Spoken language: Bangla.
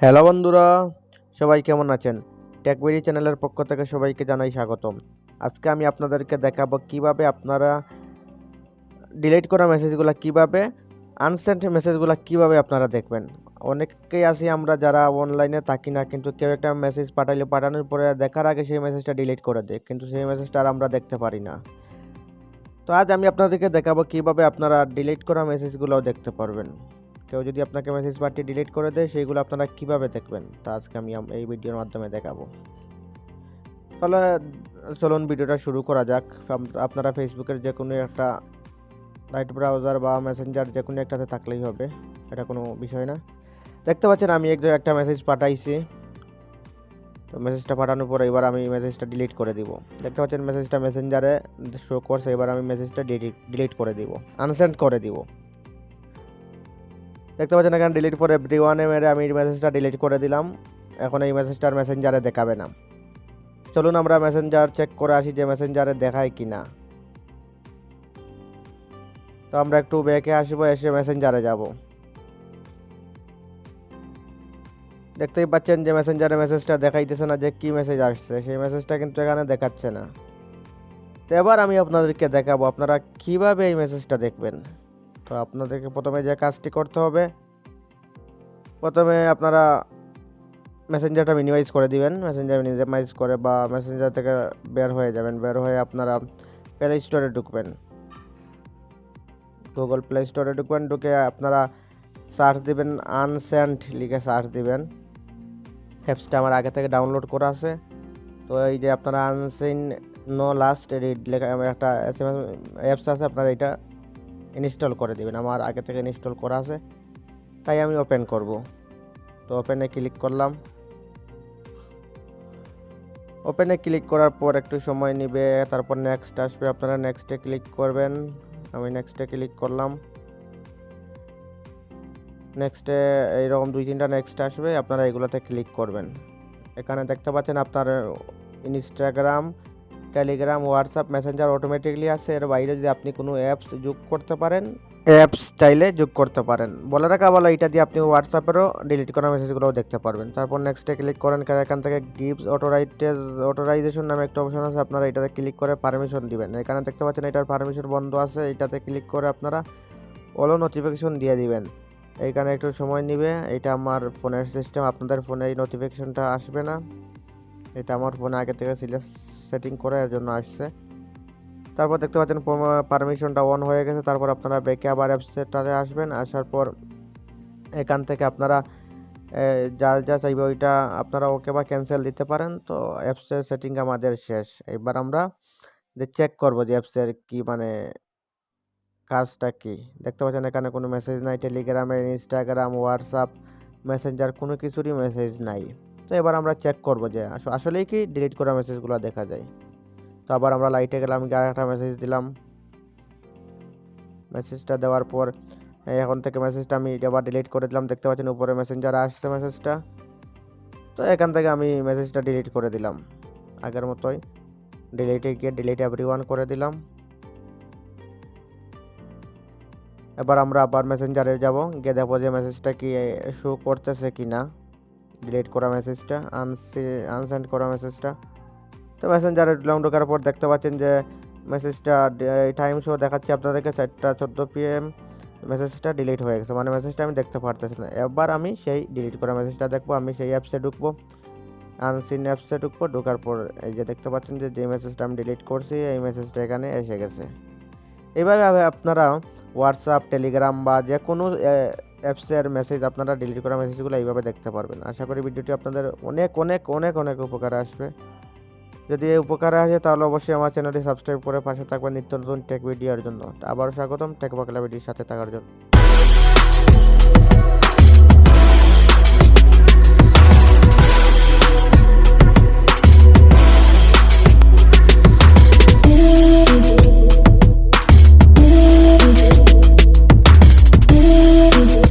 হ্যালো বন্ধুরা, সবাই কেমন আছেন? টেকবেরি চ্যানেলের পক্ষ থেকে সবাইকে জানাই স্বাগতম। আজকে আমি আপনাদেরকে দেখাবো কিভাবে আপনারা ডিলিট করা মেসেজগুলো কিভাবে আনসেন্ড মেসেজগুলো কিভাবে আপনারা দেখবেন। অনেকেই আছি আমরা যারা অনলাইনে থাকি না, কিন্তু কেউ একটা মেসেজ পাঠানোর পরে দেখার আগে সেই মেসেজটা ডিলিট করে দেয়, কিন্তু সেই মেসেজটা আর আমরা দেখতে পারি না। তো আজ আমি আপনাদেরকে দেখাবো কিভাবে আপনারা ডিলিট করা মেসেজগুলোও দেখতে পারবেন। কেউ যদি আপনাকে মেসেজ পাঠিয়ে ডিলিট করে দেয়, সেইগুলো আপনারা কিভাবে দেখবেন তা আজকে আমি এই ভিডিওর মাধ্যমে দেখাবো। তাহলে চলুন ভিডিওটা শুরু করা যাক। আপনারা ফেসবুকের যে কোনো একটা লাইট ব্রাউজার বা মেসেঞ্জার যে কোনো একটাতে থাকলেই হবে, এটা কোনো বিষয় না। দেখতে পাচ্ছেন আমি একটা মেসেজ পাঠাইছি। তো মেসেজটা পাঠানোর পরে এবার আমি মেসেজটা ডিলিট করে দিব। দেখতে পাচ্ছেন মেসেজটা মেসেঞ্জারে শো করছে। এবার আমি মেসেজটা ডিলিট করে দিব, আনসেন্ড করে দিব। দেখতে পাচ্ছেন এখানে ডিলিট ফর এভরিওয়ানে মেরে আমি মেসেজটা ডিলিট করে দিলাম। এখন এই মেসেজটার মেসেঞ্জারে দেখাবে না। চলুন আমরা মেসেঞ্জার চেক করে আসি যে মেসেঞ্জারে দেখায় কি না। তো আমরা একটু ব্যাকে আসবো, এসে মেসেঞ্জারে যাব। দেখতেই পাচ্ছেন যে মেসেঞ্জারে মেসেজটা দেখাইতেছে না যে কি মেসেজ আসছে, সেই মেসেজটা কিন্তু এখানে দেখাচ্ছে না। তো এবার আমি আপনাদেরকে দেখাবো আপনারা কিভাবে এই মেসেজটা দেখবেন। তো আপনাদেরকে প্রথমে যে কাজটি করতে হবে, প্রথমে আপনারা মেসেঞ্জারটা মিনিমাইজ করে দিবেন। মেসেঞ্জার মিনিমাইজ করে বা মেসেঞ্জার থেকে বের হয়ে যাবেন। বের হয়ে আপনারা প্লে স্টোরে ঢুকবেন, গুগল প্লে স্টোরে ঢুকবেন। ঢুকে আপনারা সার্চ দিবেন আনসেন্ড লিখে সার্চ দিবেন। অ্যাপসটা আমার আগে থেকে ডাউনলোড করা আছে। তো এই যে আপনারা আনসেন নো লাস্ট রিড লেখা একটা অ্যাপস আছে, আপনারা এটা ইনস্টল করে দিবেন। আমার আগে থেকে ইনস্টল করা আছে, তাই আমি ওপেন করব। তো ওপেনে ক্লিক করলাম। ওপেনে ক্লিক করার পর একটু সময় নেবে, তারপর নেক্সট আসবে, আপনারা নেক্সটে ক্লিক করবেন। আমি নেক্সটে ক্লিক করলাম। নেক্সটে এইরকম 2-3টা নেক্সট আসবে, আপনারা এগুলোতে ক্লিক করবেন। এখানে দেখতে পাচ্ছেন আপনার Instagram, Telegram, WhatsApp, Messenger automatically আছে। এর বাইরে যদি আপনি কোনো অ্যাপস যোগ করতে পারেন, অ্যাপস চাইলে যোগ করতে পারেন। বলে রাখা ভালো, এটা দিয়ে আপনি হোয়াটসঅ্যাপেরও ডিলিট করা মেসেজগুলোও দেখতে পারবেন। তারপর নেক্সটে ক্লিক করেন। এখান থেকে গিভস অটোরাইজেশন নামে একটা অপশন আছে, আপনারা এটাতে ক্লিক করে পারমিশন দিবেন। এখানে দেখতে পাচ্ছেন এটার পারমিশন বন্ধ আছে, এটাতে ক্লিক করে আপনারা অল নোটিফিকেশন দিয়ে দিবেন। এইখানে একটু সময় নেবে। এটা আমার ফোনের সিস্টেম, আপনাদের ফোনে এই নোটিফিকেশনটা আসবে না। এটা আমার ফোনে আগে থেকে সেটিং করে এর জন্য আসছে। তারপর দেখতে পাচ্ছেন পারমিশনটা অন হয়ে গেছে। তারপর আপনারা ব্যাকে আবার অ্যাপসটারে আসবেন। আসার পর এখান থেকে আপনারা যা যা চাইবে ওইটা আপনারা ওকে বা ক্যান্সেল দিতে পারেন। তো অ্যাপসের সেটিং আমাদের শেষ। এবার আমরা যে চেক করব যে অ্যাপসের কি মানে কাজটা কি। দেখতে পাচ্ছেন এখানে কোনো মেসেজ নাই, টেলিগ্রামে, ইনস্টাগ্রাম, হোয়াটসঅ্যাপ, মেসেঞ্জার কোনো কিছুরই মেসেজ নাই। তো এবার আমরা চেক করব যে আসলেই কি ডিলিট করা মেসেজগুলো দেখা যায়। তো আবার আমরা লাইটে গেলাম, গিয়ে একটা মেসেজ দিলাম। মেসেজটা দেওয়ার পর এখন থেকে মেসেজটা আমি আবার ডিলিট করে দিলাম। দেখতে পাচ্ছেন উপরে মেসেঞ্জারে আসছে মেসেজটা। তো এখান থেকে আমি মেসেজটা ডিলিট করে দিলাম আগের মতোই। ডিলিটে গিয়ে ডিলিট এভরিওয়ান করে দিলাম। এবার আমরা আবার মেসেঞ্জারে যাব, গিয়ে দেখবো যে মেসেজটা কি শো করতেছে কি না, ডিলিট করা মেসেজটা, আনসেন্ড করা মেসেজটা। তো মেসেঞ্জারে ঢোকার পর দেখতে পাচ্ছেন যে মেসেজটা টাইম শো দেখাচ্ছে আপনাদেরকে 4:14 PM। মেসেজটা ডিলিট হয়ে গেছে, মানে মেসেজটা আমি দেখতে পারতেছি না। এবার আমি সেই ডিলিট করা মেসেজটা দেখবো। আমি সেই অ্যাপসে ঢুকবো, আনসিন অ্যাপসে ঢুকবো। ঢোকার পর এই যে দেখতে পাচ্ছেন যে মেসেজটা আমি ডিলিট করছি, এই মেসেজটা এখানে এসে গেছে। এইভাবে আপনারা হোয়াটসঅ্যাপ, টেলিগ্রাম বা যে কোনো অ্যাপসের মেসেজ আপনারা ডিলিট করা মেসেজগুলো এইভাবে দেখতে পারবেন। আশা করি ভিডিওটি আপনাদের অনেক অনেক অনেক অনেক উপকারে আসবে। যদি এই উপকারে আসে তাহলে অবশ্যই আমার চ্যানেলটি সাবস্ক্রাইব করে পাশে থাকবেন নিত্য নতুন টেক ভিডিওর জন্য। আবারও স্বাগতম টেক বাংলা ভিডিওর সাথে থাকার জন্য।